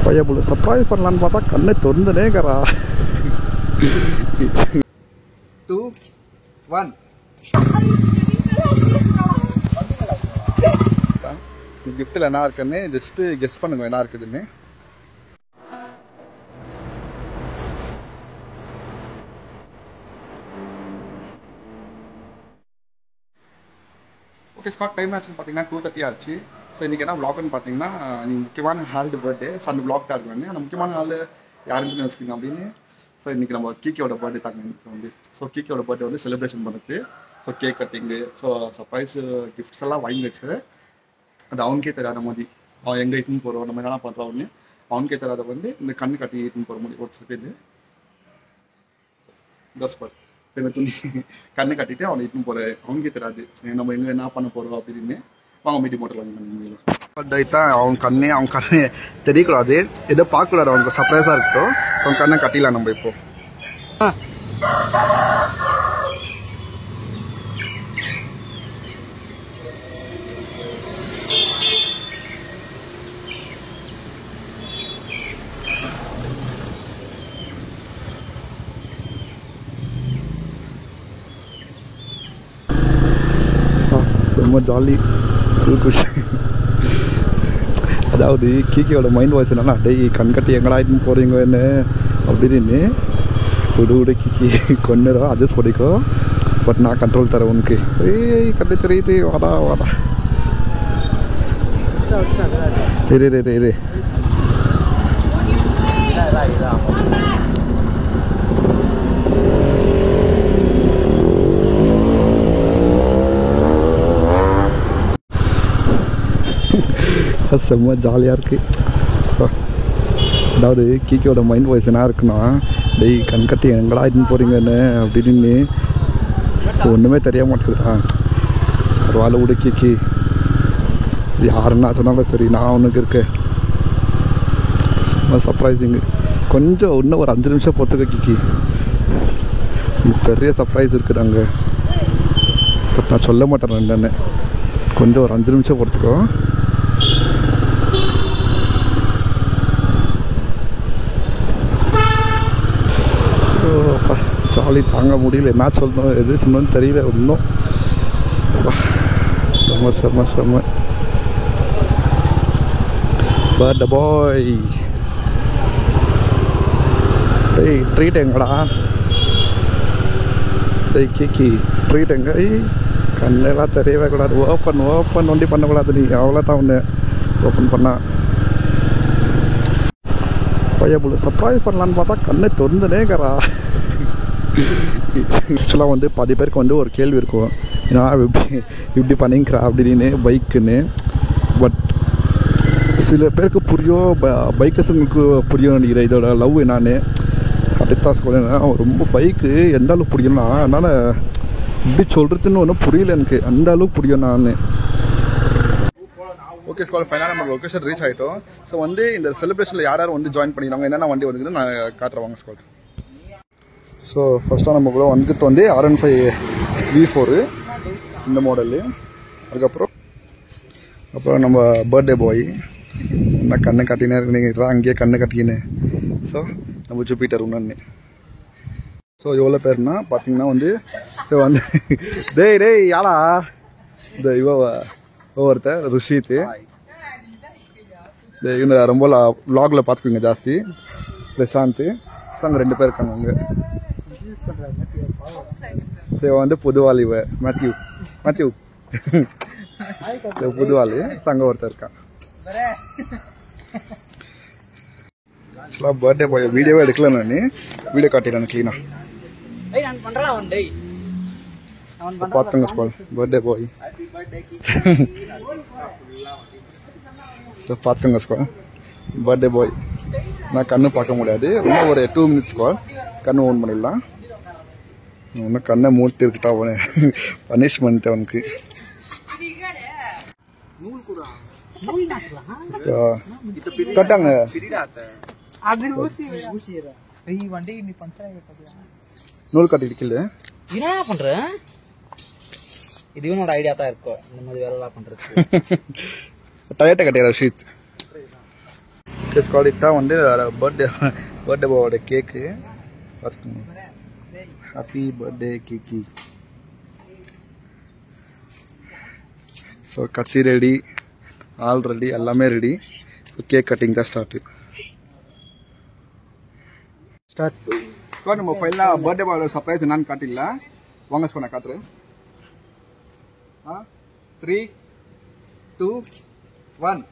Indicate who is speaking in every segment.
Speaker 1: பையன் சர்ப்ரைஸ் பண்ணலான்னு பார்த்தா கண்ணை திறந்துனேக்கிறா. 2 1 கிஃப்ட்டில் என்ன இருக்குன்னு ஜஸ்ட்டு கெஸ் பண்ணுங்க என்ன இருக்குதுன்னு. ஓகே ஸ்காட், டைம் ஆச்சுன்னு பார்த்தீங்கன்னா 2:30 ஆச்சு. ஸோ இன்றைக்கி என்ன விளாக்னு பார்த்தீங்கன்னா, நீங்கள் முக்கியமான ஹால்டு பர்த்டே. ஸோ அந்த விளாக் தான் இருக்குன்னு அந்த முக்கியமான ஹால் யாருன்னு யோசிக்கணும் அப்படின்னு. ஸோ இன்றைக்கி நம்ம கீக்கியோட பர்த்டே தாங்க இன்றைக்கி வந்து. ஸோ கீக்கியோட பர்த்டே வந்து செலிப்ரேஷன் பண்ணுறது. ஸோ கேக் கட்டிங்கு, ஸோ சர்ப்ரைஸு கிஃப்ட்ஸ் எல்லாம் வாங்கி வச்சு அது அவனுக்கே தெரியாத மாதிரி அவன் எங்கே இட்டுன்னு போகிறோம் நம்ம என்ன பண்ணுறோம் அப்படின்னு அவனுக்கே தெரியாத வந்து இந்த கண்ணு கட்டி இட்டுன்னு போகிற மாதிரி ஒரு செகண்ட் தஸ்பர் என்ன துணி கண்ணு கட்டிட்டு அவனை இட்டுன்னு போகிற அவனுக்கே தெரியாது நம்ம எங்கே என்ன பண்ண போகிறோம் அப்படின்னு வாங்க மீட்டி போட்டுருவாங்க. தான் அவன் கண்ணே தெரியக்கூடாது, எதோ பார்க்கக்கூடாது, அவனுக்கு சர்ப்ரைஸாக இருக்கட்டும். அவன் கண்ணை கட்டிடலாம் நம்ம இப்போ. ரொம்ப ஜாலி, குஷி. அதாவது கீக்கியோட மைண்ட் வாய்ஸ் என்னன்னா, டேய் கண் கட்டி எங்கடா இதுன்னு போகிறீங்க என்ன அப்படின்னு. விடு கீக்கி கொண்டுடும், அட்ஜஸ்ட் பண்ணிக்கோ, பட் நான் கண்ட்ரோல் தரேன் உனக்கு. ஏய் கண்டு தெரியுது, வாடா வாடா. இரு செம்ம ஜாலியாக இருக்குது. அதாவது கீக்கியோட மைண்ட் வாய்ஸ் என்ன இருக்குன்னா, டெய் கண் கட்டி எங்கடா இதுன்னு போகிறீங்கன்னு அப்படின்னு ஒன்றுமே தெரிய மாட்டேங்குது. ஒரு வாழை விடு கீக்கி, யாருன்னா சொன்னாலும் சரி நான் அவனுக்கு இருக்கேன். செம்ம சர்ப்ரைஸிங்கு. கொஞ்சம் இன்னும் ஒரு 5 நிமிஷம் பொறுத்துக்க கீக்கி, பெரிய சர்ப்ரைஸ் இருக்குது அங்கே. பட் நான் சொல்ல மாட்டேன் என்னென்னு, கொஞ்சம் ஒரு 5 நிமிஷம் பொறுத்துக்கோ. ஜாலி தாங்க முடியல, என்ன சொல்லணும் எது சொல்லணும்னு தெரியல ஒன்றும். செம்ம பர்த்டே பாய். டேய் ட்ரீட் எங்கடா, டேய் கீக்கி ட்ரீட் எங்க? கண்ணெல்லாம் தெரியவே கூடாது, ஓப்பன் ஒண்டி பண்ணக்கூடாது. நீ அவ்வளோதான் ஒன்று ஓப்பன் பண்ணா. பையன் சர்ப்ரைஸ் பண்ணலான்னு பார்த்தா கண்ணை திறந்துனேக்கிறா. ஆக்சுவலாக வந்து பாதி பேருக்கு வந்து ஒரு கேள்வி இருக்கும், நான் இப்படி பண்ணிங்கிறா அப்படின்னு பைக்குன்னு. பட் சில பேருக்கு புரியும், பைக்கர்ஸுங்களுக்கு புரியும் நினைக்கிறேன் இதோட லவ் என்னான்னு. அப்படித்தான் சொல்லேன், ரொம்ப பைக்கு எந்த அளவுக்கு புரியும்னா, அதனால் இப்படி சொல்கிறதுன்னு ஒன்றும் புரியல எனக்கு, அந்த அளவுக்கு புரியும் நான். ஓகே ஸ்கால், ஃபைனலாக நம்ம லொக்கேஷன் ரீச் ஆகிட்டோம். ஸோ வந்து இந்த செலிப்ரேஷனில் யார் வந்து ஜாயின் பண்ணிடுறாங்க, என்னென்ன வண்டி வந்துக்குன்னு நான் காட்டுறேன் ஸ்கால். ஸோ ஃபஸ்ட்டாக நம்ம கூட வந்துட்டு வந்து R15 V4 இந்த மாடலு. அப்புறம் நம்ம பர்த்டே பாய் என்ன கண்ணை கட்டினே இருக்குன்னு அங்கேயே கண்ணை கட்டிக்கின்னு. ஸோ நம்ம ஜூபிட்டர் ஒன்று. ஸோ எவ்வளோ பேர்னா பார்த்தீங்கன்னா வந்து, ஸோ வந்து டேய் யாரா இந்த ஒருத்தர் ருஷித்து, இவங்க ரொம்ப விலாகில் பார்த்துக்குவீங்க ஜாஸ்தி. பிரசாந்த், அங்கே 2 பேர் இருக்காங்க அங்கே. சரி வந்து புதுவாளி மேத்யூ புதுவாளி அங்கே ஒருத்தர் இருக்கான். ஆக்சுவலாக பர்த்டே பாய் வீடியோவே எடுக்கல, நான் வீடியோ காட்டிடுறேன் க்ளீனாக. பார்த்துங்க ஸ்கால், பர்த்டே பாய் பார்த்துங்க ஸ்கால், பர்த்டே பாய். நான் கண்ணு பார்க்க முடியாது, இன்னும் ஒரு 2 மினிட்ஸ் ஸ்கால் கண்ணு ஓன் பண்ணிடலாம். இன்னும் கண்ணை மூட்டு இருக்கட்டா அவனு, பனிஷ்மெண்ட் அவனுக்கு. கட்டாங்க நூல் கட்டி இருக்கல.
Speaker 2: என்ன பண்ற? இதுவும் ஒரு ஐடியா தான் இருக்கும் இந்த மாதிரி வேலை எல்லாம் பண்றது.
Speaker 1: டயர்ட்ட கட்டியா ரஷீத். இதுதான் வந்து பர்த்டே பாயோட கேக்கு பார்த்துக்கோங்க. ஹாப்பி பர்த்டே கிக்கி. ஸோ கத்தி ரெடி, ஆல் ரெடி, எல்லாமே ரெடி. கேக் கட்டிங் தான் ஸ்டார்ட். நம்ம ஃபைனலாக பர்த்டே பாயோட சர்ப்ரைஸ் என்னன்னு காட்டிடல. வாங்க ஸ்கோர் நான் காட்டுறேன். 3, 2, 1.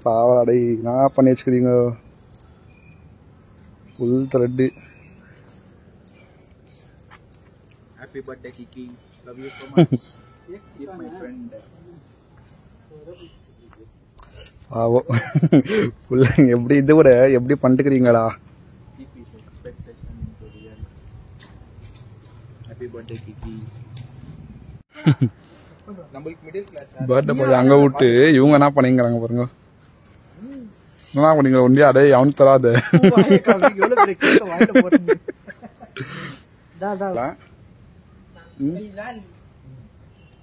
Speaker 1: பாவாடை நான் பண்ணி வச்சுக்கிறீங்க. Full thread.
Speaker 2: Happy birthday Kiki. Love you so much. You're my friend.
Speaker 1: பாவம் ஃபுல் எப்படி இது கூட எப்படி பண்ணிட்டுக்கிறீங்களா?
Speaker 2: Keep his expectation into real. Happy birthday Kiki. நம்மளுக்கு மிடில் கிளாஸ்
Speaker 1: பர்த்டே போய் அங்கே விட்டு இவங்க என்ன பண்ணிங்கிறாங்க பாருங்க. என்ன பண்ணீங்க ஒண்டி அடே அவனு தராது.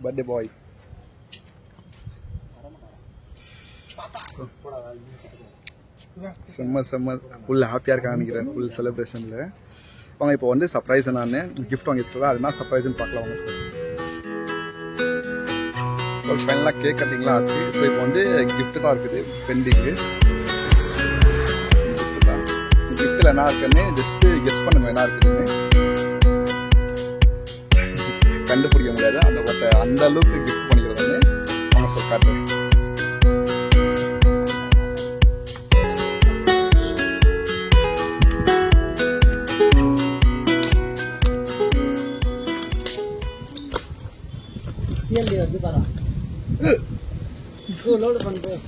Speaker 1: பர்த்டே பாய் செம்ம ஃபுல் ஹாப்பியாக இருக்கான்னு நினைக்கிறேன். ஃபுல் செலிப்ரேஷனில் அவங்க இப்போ வந்து சர்ப்ரைஸ் நான் கிஃப்ட் வாங்கிட்டு அது என்ன சர்ப்ரைஸ்ன்னு பார்க்கலாம். வாங்க ஃபைனலாக கேக் கட்டிங்லாம் ஆச்சு. ஸோ இப்போ வந்து கிஃப்ட் தான் இருக்குது பெண்டிங்கு. கிஃப்டில் என்ன இருக்குன்னு ஜஸ்ட்டு கெஸ் பண்ணுங்க என்ன இருக்குதுன்னு. கண்டுபிடிக்க முடியாது அந்த பட் அந்த அளவுக்கு கிஃப்ட் பண்ணிக்கிறதுன்னு அவங்க சொல்லி காட்டுறேன்.
Speaker 2: லோடு பண்றேன்.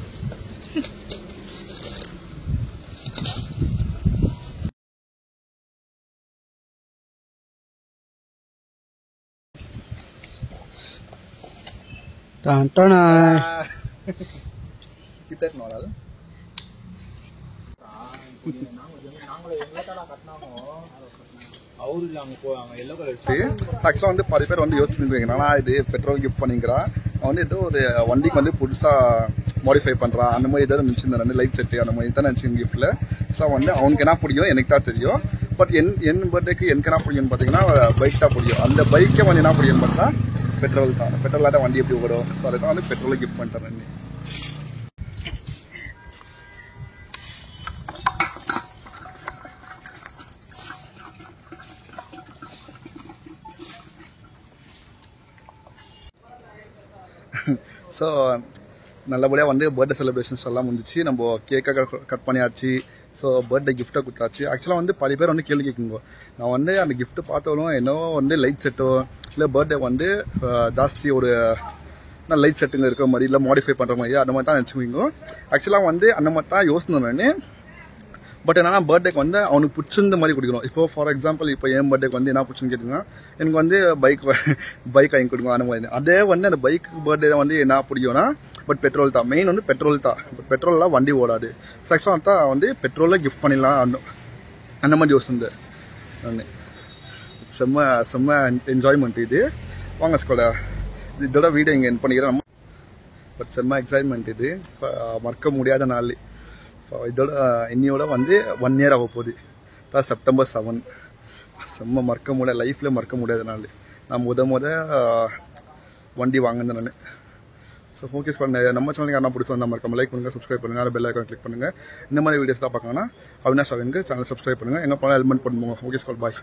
Speaker 1: கிட்ட நாள் ஆக்சுவலாக வந்து பாதி பேர் வந்து யோசிச்சுருக்கீங்க என்னன்னா இது பெட்ரோல் கிஃப்ட் பண்ணிக்கிறான் அவன் வந்து ஏதோ ஒரு வண்டிக்கு வந்து புதுசாக மாடிஃபை பண்ணுறான் அந்த மாதிரி ஏதாவது நினச்சிருந்தேன். லைட் செட்டு அந்த மாதிரி தான் நினச்சிங்க கிஃப்ட்டில். ஸோ வந்து அவனுக்கு என்ன பிடிக்கும் எனக்கு தான் தெரியும். பட் என் பர்த்டேக்கு எனக்கு என்ன பிடிக்கும்னு பார்த்தீங்கன்னா பைக் தான் பிடிக்கும். அந்த பைக்கை வந்து என்ன பிடிக்கும்னு பார்த்தா பெட்ரோல் தான். பெட்ரோலாக தான் வண்டி எப்படி ஓடும். ஸோ அதை தான் வந்து பெட்ரோலை கிஃப்ட் பண்ணிட்டேன். ஸோ நல்லபடியாக வந்து பர்த்டே செலிப்ரேஷன்ஸ் எல்லாம் முடிஞ்சிச்சு. நம்ம கேக்கை கட் பண்ணியாச்சு. ஸோ பர்த்டே கிஃப்ட்டை கொடுத்தாச்சு. ஆக்சுவலாக வந்து பல பேர் வந்து கேள்வி கேட்குங்க. நான் வந்து அந்த கிஃப்ட்டு பார்த்தாலும் என்னவோ வந்து லைட் செட்டோ இல்லை பர்த்டே வந்து ஜாஸ்தி ஒரு லைட் செட்டுங்க இருக்கிற மாதிரி இல்லை மாடிஃபை பண்ணுற மாதிரி அந்த மாதிரி தான் நினச்சிக்குவீங்க. ஆக்சுவலாக வந்து அந்த மாதிரி தான் யோசனை நான். பட் என்னன்னா பர்த்டேக்கு வந்து அவனுக்கு பிடிச்சிருந்த மாதிரி கொடுக்கணும். இப்போ ஃபார் எக்ஸாம்பிள் இப்போ என் பர்த்டேக்கு வந்து என்ன பிடிச்சுன்னு கேட்டிங்கன்னா எனக்கு வந்து பைக் வாங்கி கொடுக்கணும் அந்த மாதிரி. அதே வந்து அந்த பைக் பர்த்டே வந்து என்ன பிடிக்கும்னா பட் பெட்ரோல் தான் மெயின் வந்து பெட்ரோல் தான். பட் பெட்ரோல்லாம் வண்டி ஓடாது. ஆக்சுவலாக தான் வந்து பெட்ரோலில் கிஃப்ட் பண்ணிடலாம். அந்த மாதிரி யோசிச்சிருந்தேன் நான். செம்ம செம்ம என்ஜாய்மெண்ட் இது. வாங்க ஸ்கோல இதோட வீடியோ இங்கே என் பண்ணிக்கிறேன். பட் செம்ம எக்ஸைட்மெண்ட் இது. இப்போ மறக்க முடியாத நாள். இப்போ இதோட இன்னையோட வந்து 1 year ஆக போகுது. இப்போ September 7. செம்ம மறக்க முடியாது, லைஃப்பில் மறக்க முடியாத நாள். நான் முத வண்டி வாங்கினேன் நான். ஸோ ஃபோக்கஸ் பண்ண நம்ம சேனலுக்கு யாரா பிடிச்சி வந்தால் மறக்காம லைக் பண்ணுங்கள், சப்ஸ்கிரைப் பண்ணுங்கள், பெல் ஐக்கான் கிளிக் பண்ணுங்கள். இந்த மாதிரி வீடியோஸ்லாம் பார்க்கணும்னா அவினாஷ் அவனுக்கு சேனல் சப்ஸ்கிரைப் பண்ணுங்கள். எங்கே போனால் ஹெல்மெட் பண்ணுவோம். ஓகே ஸ்கால் பாய்.